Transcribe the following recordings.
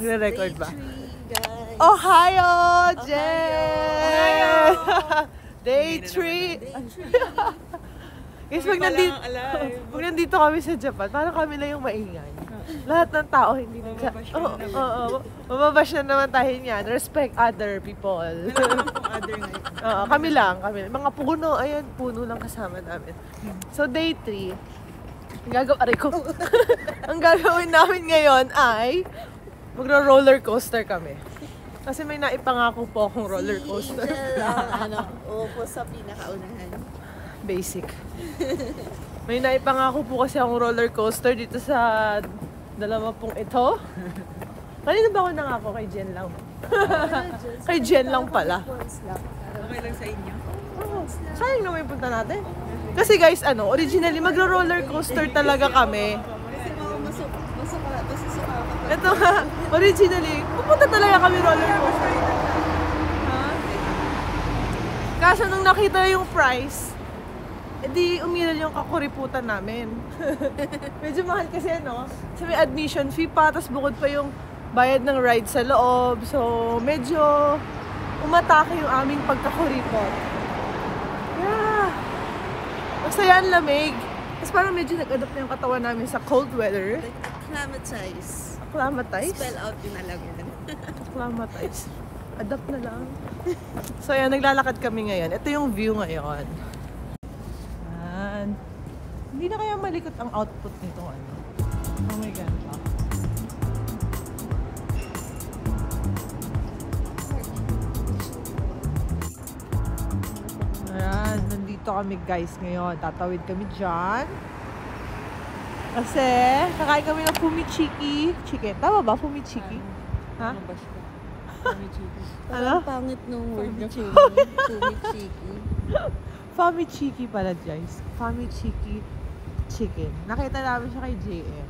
Nagre-record ba? Ohio, Jen! Day 3! Guys, pag nandito kami sa Japan, parang kami lang yung maingay. Lahat ng tao hindi nagsa... Mababash na naman tayo niyan. Respect other people. Kami lang. Mga puno, ayan, puno lang kasama namin. So, day 3, ang gagawin namin ngayon ay magro-roller coaster kami. Kasi may naipangako po akong roller coaster. Upo sa pinakaunahan. Basic. May naipangako po kasi akong roller coaster dito sa 2 ito. Kanina ba ako nangako? Kay Jen lang. Kay Jen lang pala. Okay lang sa inyo? Sayang naman yung punta natin. Kasi guys, originally magro-roller coaster talaga kami. Ito nga, originally, pupunta talaga kami roller coaster. Kaso nung nakita yung price, edi umiral yung kakuriputan namin. Medyo mahal kasi, So may admission fee pa, tapos bukod pa yung bayad ng ride sa loob. So medyo umatake yung aming pagkakuripot. Yeah! Masaya ang lamig. Tapos parang medyo nag-adapt na yung katawan namin sa cold weather. Acclimatize. Acclimatize? Spell out yun na lang yan. Acclimatize. Adapt na lang. So ayan, naglalakad kami ngayon. Ito yung view ngayon. Ayan. Hindi na kaya malikot ang output nito. Oh my God. Ayan, nandito kami guys ngayon. Tatawid kami dyan. Kasi, kakain kami ng fumichiki chicken. Tama ba? Fumichiki? Ha? Ano? Ang pangit nung word na fumichiki. Fumichiki pala guys. Fumichiki chicken. Nakita namin siya kay JM.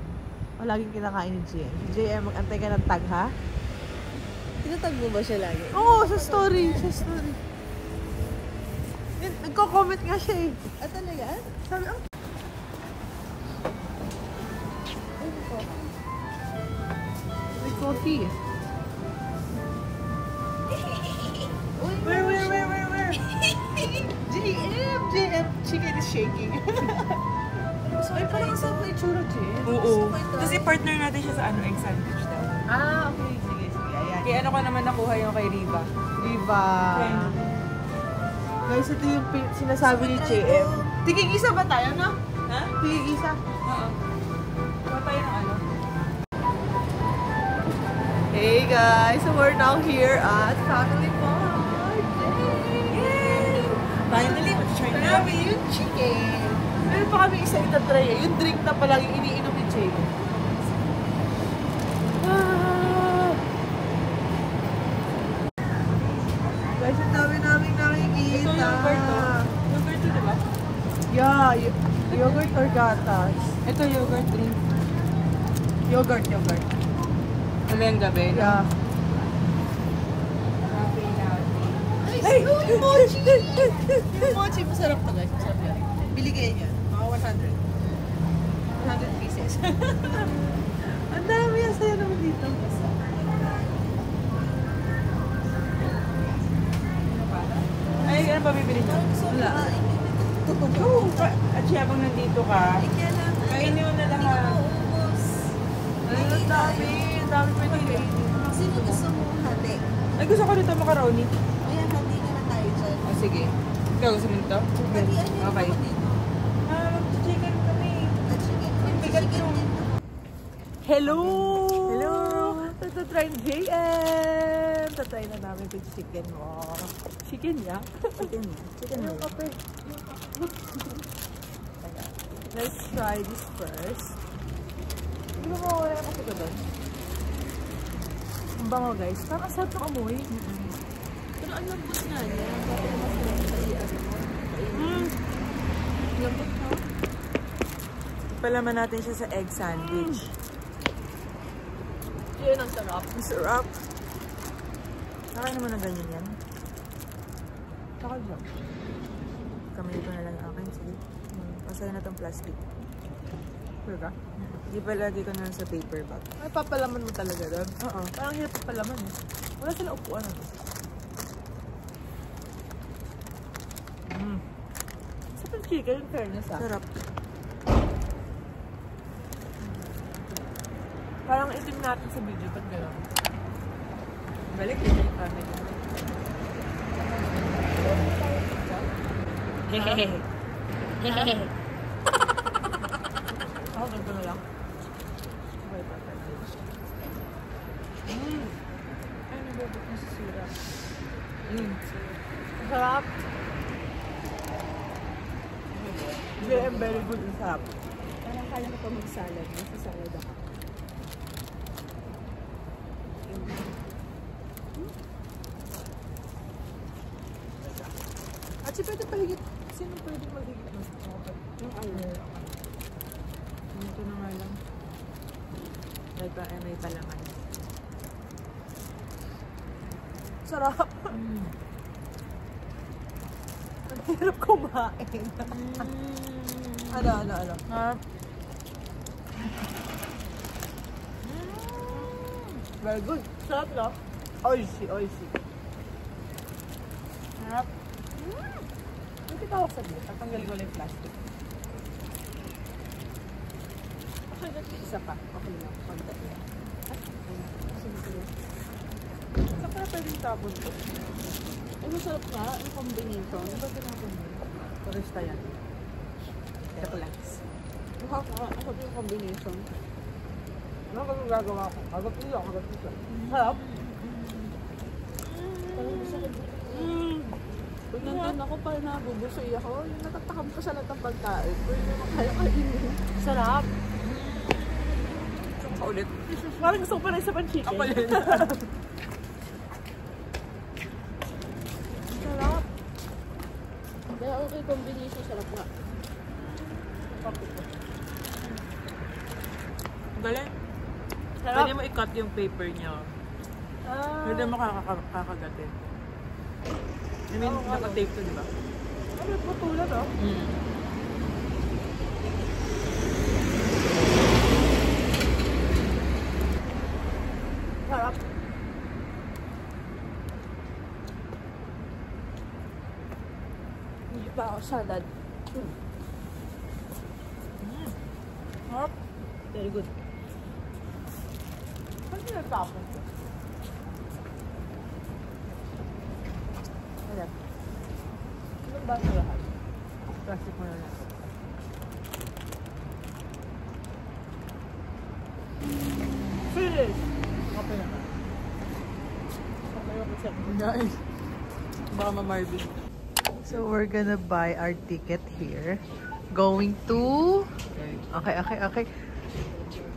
O, laging kinakain ni JM. JM, mag-antay ka ng tag, ha? Tinatag mo ba siya lagi? Oo, sa story. Sa story. Nagko-comment nga siya eh. Ah, talaga? Sabi, may coffee. Where? JM, chicken is shaking. So, ay, parang isang may tsura, JM. Oo. Tapos i-partner natin siya sa egg sandwich daw. Okay. Sige. Ayan. Kaya ko naman nakuha yung kay Riva. Riva. Guys, ito yung sinasabi ni JM. Tigigisa ba tayo, no? Ha? Tigigisa? Oo. Kuha tayo ng Hey guys, so we're now here at Family Mart. Yay! Finally, try namin yung chicken. Meron pa kami isa itatry eh. Yung drink na palang yung iniinom ni Jay. Guys, ang dami namin nakikita. Ito yogurt to. Yogurt to, diba? Yeah, yogurt or gatas. Ito yogurt drink. Yogurt. Mamayang gabi, no? Yeah. Ay, yung mochi! Yung mochi, masarap to guys. Masarap yan. Bili kayo yan. Mga 100 pieces. Ang dami yan. Saya naman dito. Ay, ano ba bibili nyo? Wala. At siya habang nandito ka, kainin mo na lahat. Ay, ang dami. Ang dami pa ito. Sino gusto mo hati? Ay, gusto ko dito macaroni. Ayan, hati na na tayo dyan. Oh, sige. Ikaw gusto mo nito? Hatian niyo Okay. ako dito. Mag-chicken kami. Chicken din. Hello! Ito try ni JM. Tatry na namin yung chicken mo. Chicken niya? Chicken mo. Kape. Let's try this first. Hindi mo mawala yung kape ko doon. Ang bango guys. Parang ang sarap ng amoy. Pero ang lambot nga niya. Bakit mas masarap lambot na? Palaman natin siya sa egg sandwich. Yun ang sarap. Ang sarap. Nakain naman ng ganyan yan. Saka dyan. Kamay ko na lang akin. Sige. Pasaya na tong plastic. Talaga? Di ba lagi ko na sa paper bag? Ay, papalaman mo talaga doon. Oo. Parang hirap papalaman eh. Wala sila upuan ano. Sa chicken, in fairness ah. Sarap. Parang itim natin sa video, ba't gano'n? Balik din yung family. Hehehe. Hehehe. Ako, ganito na lang. Okay, perfect. Ay, nabubot na sa sira. Masarap. JM, very good. Masarap. Parang kaya ko pa mag-salad. Nasa salad ako. At si pwede paligid. Sino pwede maghigit mas? Yung ano. Ito na nga lang. Dahil pa may palaman. Sarap. Ang hirap kumain. Ano? Ah. Very good. Sarap, no? Oishi. Sarap. Hindi pa ako sabihin. Tatanggal ko lang yung plastic. Actually, isa pa. Okay lang. Konti lang. Saan kaya pwedeng tapon to? Ay, masarap nga. Ang combination. Ano ba tinapon mo? Turista yan. Ito lang. Ako yung combination. Ano ba yung gagawa ko? Agad ito. Sarap. Parang masarap. Pag nandun ako, parang nabubusoy ako. Yung natatakam ko sa lahat ng pagkain. Pero yung makaya kainin. Sarap. Saan ka ulit? Parang gusto ko pa rin isa pang chicken. Ako yun. Sarap. Kaya okay, combination. Sarap nga. Galing. Sarap. Pwede mo i-cut yung paper niya. Pwede mo kakagatin. I mean, naka-tape to, di ba? Ano yung putulan, oh? Sarap. Hindi pa ako salad. Sarap. Very good. Ano yung tapon ko? Sarap. Anong ba sa lahat? Plastic mo na lang. Finish! Okay na. Okay ako siya. Guys. Baka ma-Marvin. So we're gonna buy our ticket here. Going to... Okay.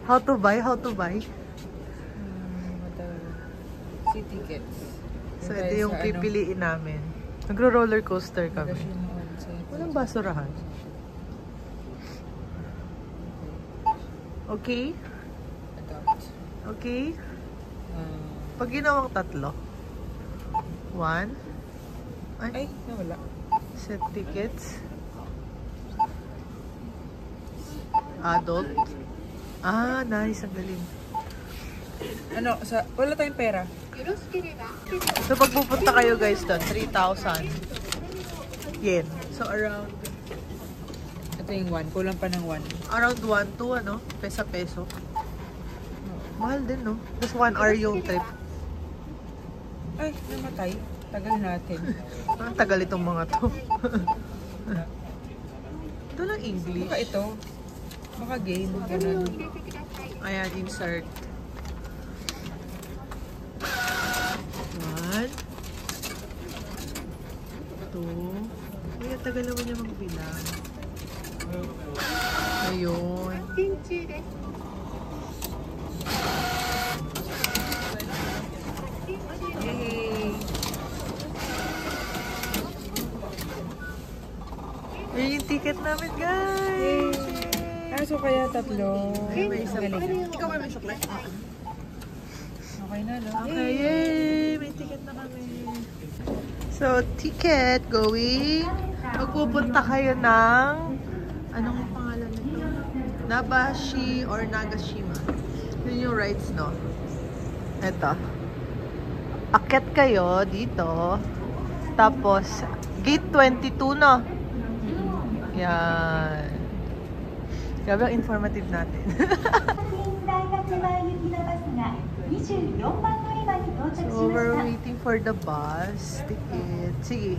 How to buy? Sea tickets. So ito yung pipiliin namin. Nagro-roller coaster kami. Walang basurahan. Okay? Okay? Pag ginawang tatlo. 1. Ay, nawala. Set tickets. Adult. Ah, nice. Ang galing. Ano, wala tayong pera. So pag pupunta kayo guys doon, 3,000 yen. So around Ito yung 1. Kulang pa ng 1. around 1 to ano, peso. Mahal din, no? Just 1 hour yung trip. Ay, namatay. Tagal natin. Ang tagal itong mga to. Ito lang English. Baka ito. Baka game. Ganun. Ayan, insert. 1 2. Uy, ang tagal naman niya magbilang. Ayun. Yay! Yun yung ticket namin, guys! So kaya tatlo. May isa pa. Ikaw ba may chocolate? Okay na, no? Okay, yay! May ticket na kami. So, ticket going. Magpupunta kayo ng... Anong pangalan nito? Nabashi or Nagashima. Yun yung rides, no? Ito. Akyat kayo dito. Tapos, gate 22, no? Yan. Grabe ang informative natin. So, we're waiting for the bus ticket. Sige.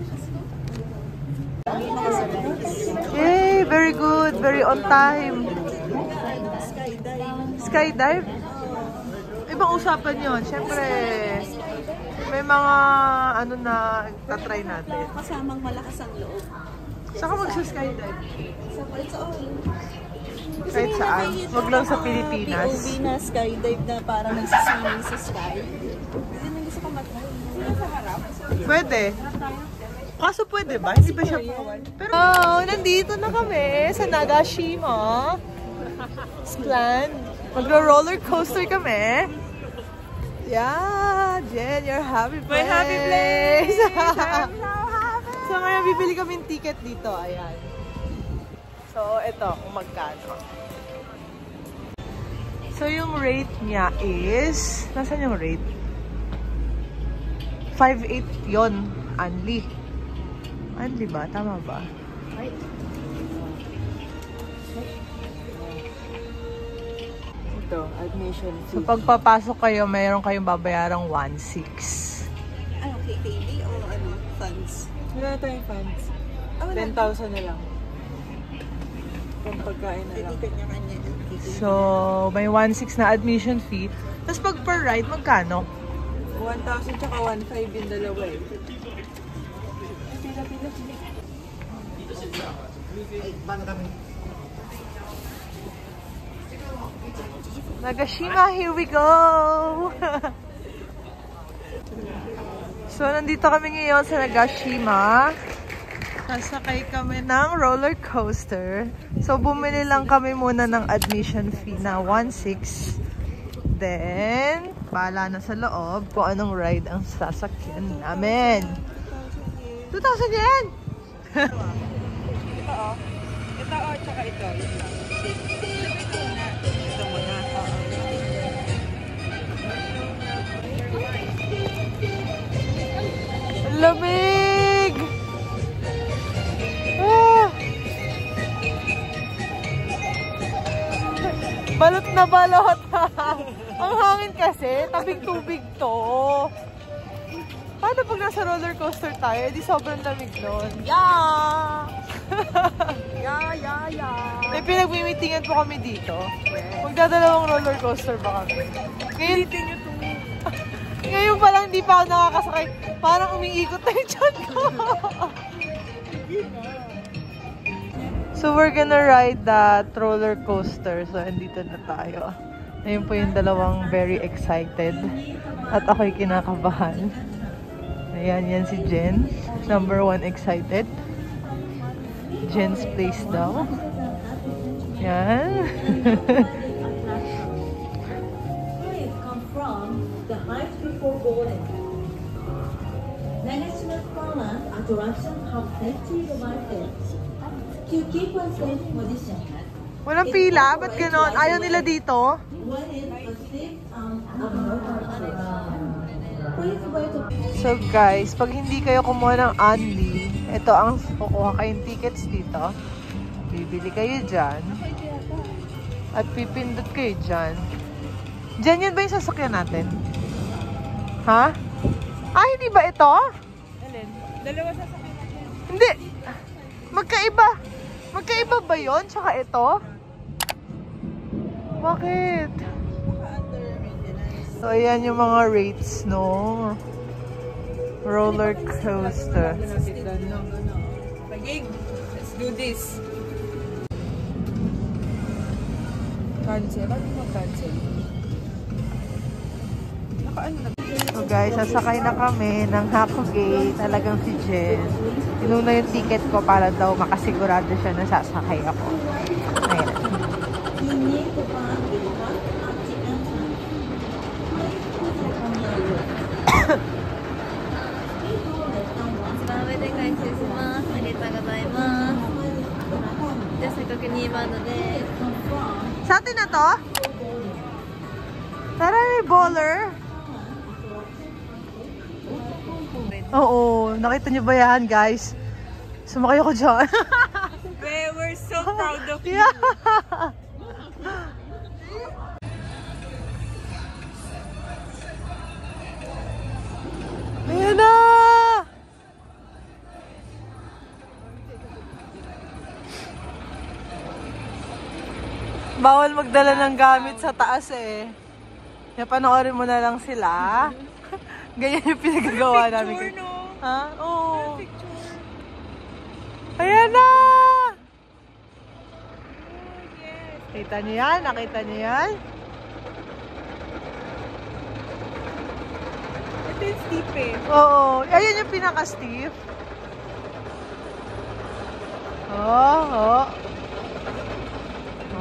Yay! Very good. Very on time. Skydive? Ibang usapan yun. Siyempre, may mga ano na tatry natin. Kasamang malakas ang loob. Saka magsa-skydive? It's all. Kahit saan. Huwag lang sa Pilipinas. POV na skydive na parang nagsiswimming sa sky. Hindi na gusto ko matry. Sino sa harap? Pwede. Kaso pwede ba? Hindi ba siya bawal? Pero, nandito na kami sa Nagashima. Plan. Magro-roller coaster kami. Yeah, Jen, your happy place. My happy place. I'm so happy. So ngayon, bibili kami ng ticket dito. Ayan. So, ito, kung magkano. So, yung rate niya is... Nasaan yung rate? 5.8 yon Anli. Anli ba? Tama ba? Ito, admission So, fee. pagpapasok kayo, mayroon kayong babayarang 1.6. Ano, KKD o ano, funds? Wala tayong funds. 10,000 na lang. Pang pagkain na lang. Hindi kanya-kanya. So, may 1.6 na admission fee. Tapos pag per ride, magkano? 1,000 tsaka 1,500 yung dalawa eh. Nagashima, here we go! So, nandito kami ngayon sa Nagashima. Sasakay kami ng roller coaster. So, bumili lang kami muna ng admission fee na 1.6. Then, bahala na sa loob kung anong ride ang sasakyan namin. 2,000 yen! Ito oh. Ito oh, tsaka ito. Ito muna. Lamig! Ah! Balot na balot! Ang hangin kasi, tabing tubig to. Paano pag nasa roller coaster tayo, di sobrang lamig nun? Yeah! Yeah! May pinagmimitingan po kami dito. Magdadalawang roller coaster ba kami? Ngayon, ngayon pa lang di pa ako nakakasakay. Parang umiikot na yung tiyan ko. So we're gonna ride that roller coaster. So andito na tayo. Ayun po yung dalawang very excited. At ako'y kinakabahan. Ayan, yan si Jen. Number 1 excited. Jen's place daw. Yan. The height before boarding. Management column attraction have safety devices to keep a safe position. Walang pila? Ba't ganon? Ayaw nila dito? When it proceeds please wait to... So guys, pag hindi kayo kumuha ng Anli, ito ang kukuha kayong tickets dito. Bibili kayo dyan. At pipindot kayo dyan. Dyan yun ba yung sasakyan natin? Ha? Ah, hindi ba ito? Alin? Dalawa sasakyan natin. Hindi. Magkaiba. Magkaiba ba yun? Tsaka ito? Bakit? So, ayan yung mga rates, no? Roller coaster. Pagig! Let's do this! Cancel? Bakit mo cancel? So guys, sasakay na kami ng Hakogate. Talagang si Jen. Tinuna yung ticket ko para daw makasigurado siya na sasakay ako. Ayan. Sa atin na to? Tara, may baller. Oo, nakita niyo ba yan, guys? Sumakay ako dyan. We're so proud of you. Yeah. Ayan na! Bawal magdala ng gamit sa taas eh. Kaya panoorin mo na lang sila. Ganyan yung pinagagawa namin. Picture, no? Ha? Oo. Picture. Ayan na! Yes. Kita niyo yan? Nakita niyo yan? Ito yung steep eh. Oo. Ayan yung pinaka-steep. Oh.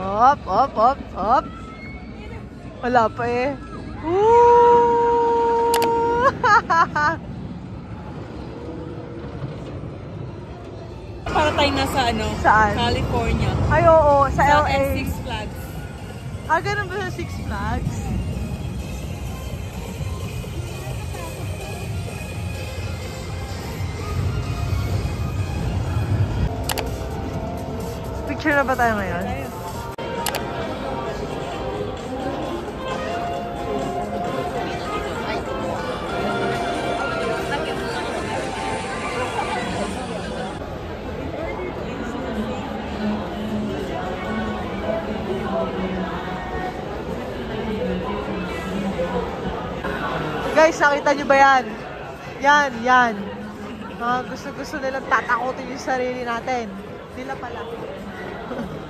Hop, hop, hop, hop. Wala pa eh. Woo! Para tayo nasa ano? Saan? California. Ay, oo. Sa Sa LA. Six Flags. Ah, ganun ba sa Six Flags? Picture na ba tayo ngayon? Guys, nakita nyo ba yan? Yan. Gusto nilang tatakutin yung sarili natin. Nila pala.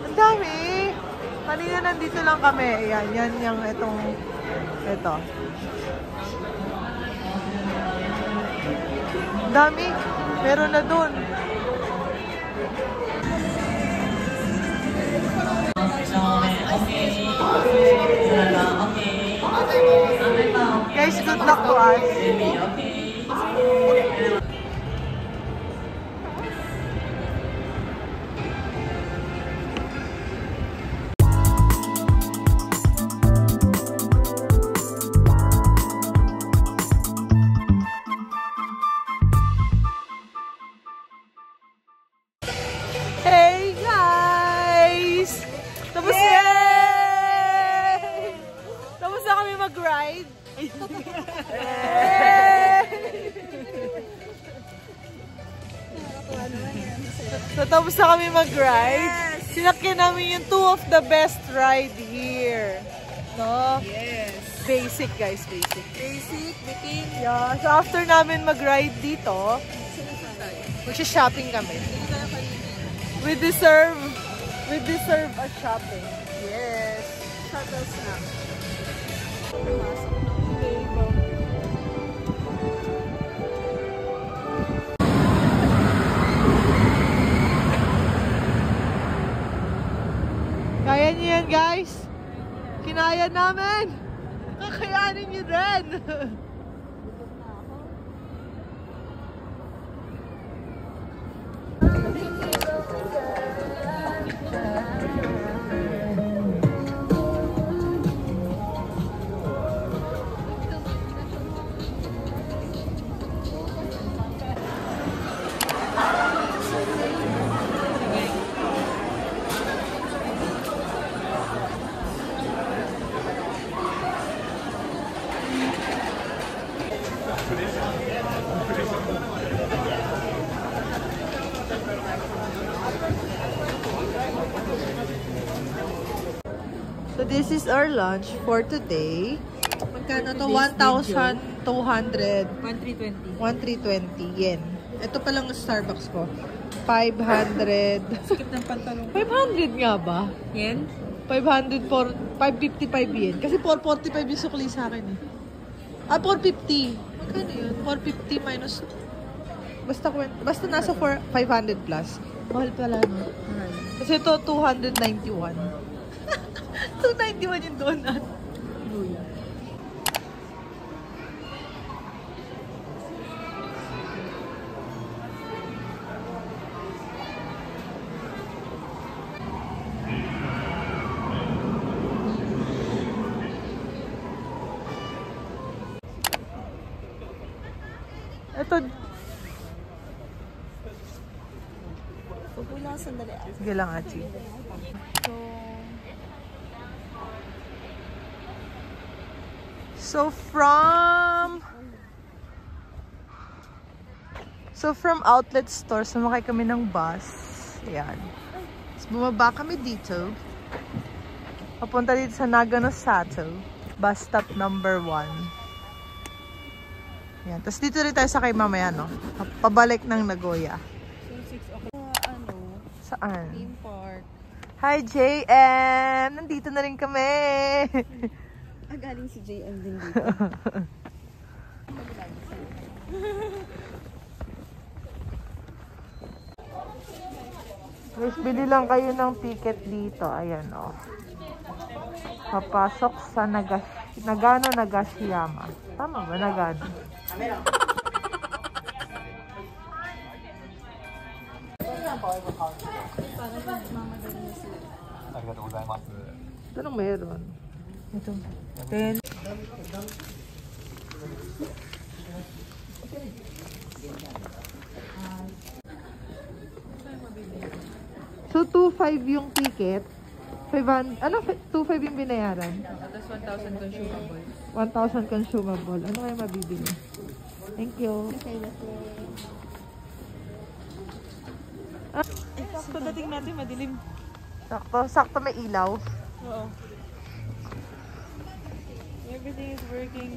Ang dami. Kanina nandito lang kami. Yan yung ito. Ang dami. Meron na dun. Guys, good luck to us. Hey guys! Tapos yay! Tapos na kami mag-ride. Tapos na kami mag-ride. Sinakyan namin yung two of the best ride here. No? Yes. Basic guys, basic. Basic, bitin. Yeah, so after namin mag-ride dito, mag-shopping kami. We deserve a shopping. Yes. Shuttle snack. Kaya niyo yan, guys. Kinaya namin. Kakayanin niyo din. So this is our lunch for today. Magkano to? 1,200. 1,320. 1,320 yen. Ito pa lang ang Starbucks ko. 500. Skip ng pantalong. 500 nga ba? Yen? 500 for 555 yen. Kasi 445 yung sukli sa akin eh. Ah, 450. Magkano yun? 450 minus... Basta nasa 500 plus. Mahal pala, no? Kasi ito, 291. 291 yung donut. Tod. Upo lang sandali. Sige lang, Achi. So from outlet store, sumakay kami ng bus. Ayan. Tapos bumaba kami dito. Papunta dito sa Nagano-Sato. Bus stop number 1. Ayan. Tapos dito rin tayo sakay mamaya, no? Pabalik ng Nagoya. So, 6 o'clock. Saan? Theme park. Hi, JM! Nandito na rin kami! Galing si JM din dito. Guys, bili lang kayo ng ticket dito. Ayan, oh. Papasok sa Nagano Nagashiyama. Tama ba? Nagano. Ito nang mayroon. Ito. 10. So, 2.5 yung ticket. 500, ano? 2.5 yung binayaran? Tapos 1,000 consumable. 1,000 consumable. Ano kayo mabibili? Thank you. Sakto dating natin, madilim. Sakto may ilaw. Oo. Everything is working.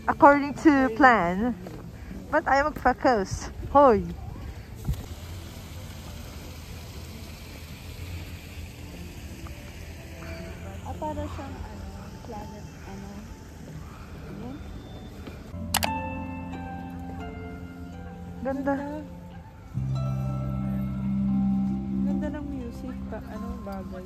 According to plan. But ayaw mag-focus. Hoy! Para siyang planet, Ayan. Ganda. Ganda ng music. Bagay.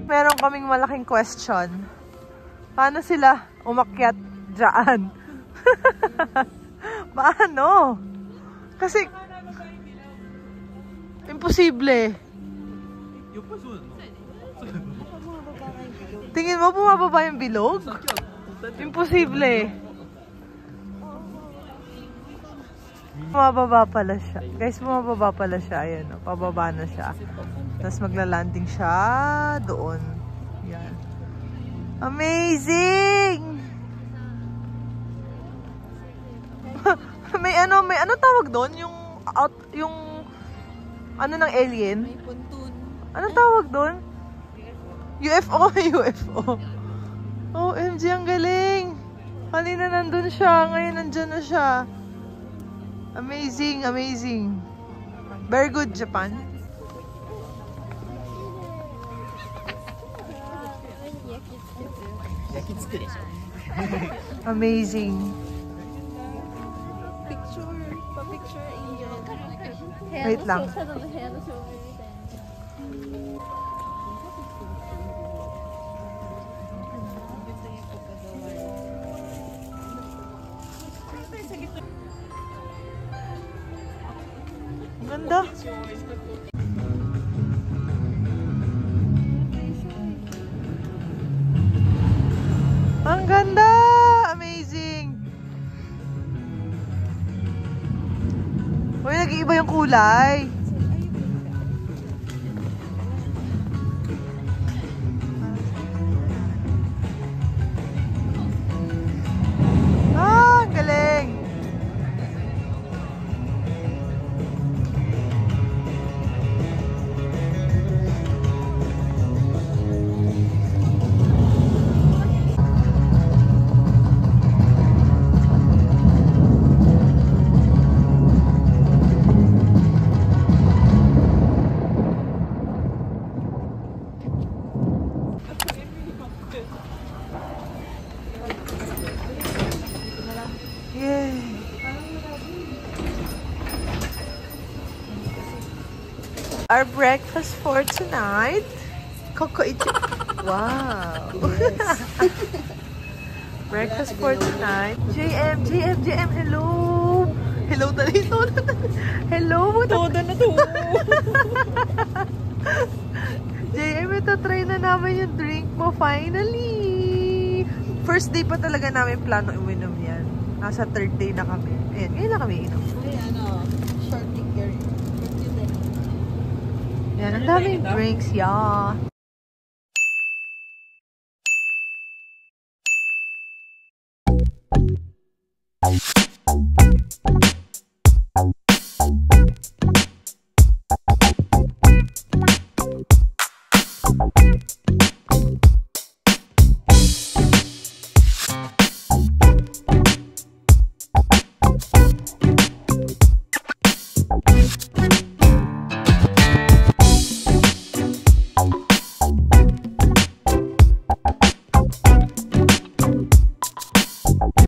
Meron kaming malaking question. Paano sila umakyat dyan? Paano? Kasi imposible. Tingin mo bumababa yung bilog? Imposible. Bumababa pala siya. Guys, bumababa pala siya. Ayan, oh, pababa na siya. Tapos magla-landing siya doon. Yan. Amazing! may ano tawag doon? Yung ano ng alien? May puntun. Anong tawag doon? UFO. UFO. OMG, ang galing. Kanina nandun siya. Ngayon nandyan na siya. Amazing, amazing. Very good, Japan. Amazing. Pa-picture angel. Wait lang. Ganda. Ang ganda! Amazing! Uy, nag-iiba yung kulay. Ah, ang galing! Yay! Our breakfast for tonight. Coco Ichi. Wow! Breakfast for tonight. JM, hello! Hello, talito. Hello! Todo na to! JM, ito try na namin yung drink mo finally. First day pa talaga namin plano uminom yan. Nasa third day na kami. Ayan, ngayon na kami inom. Ay, short ticker. Yan, ang daming drinks, yeah.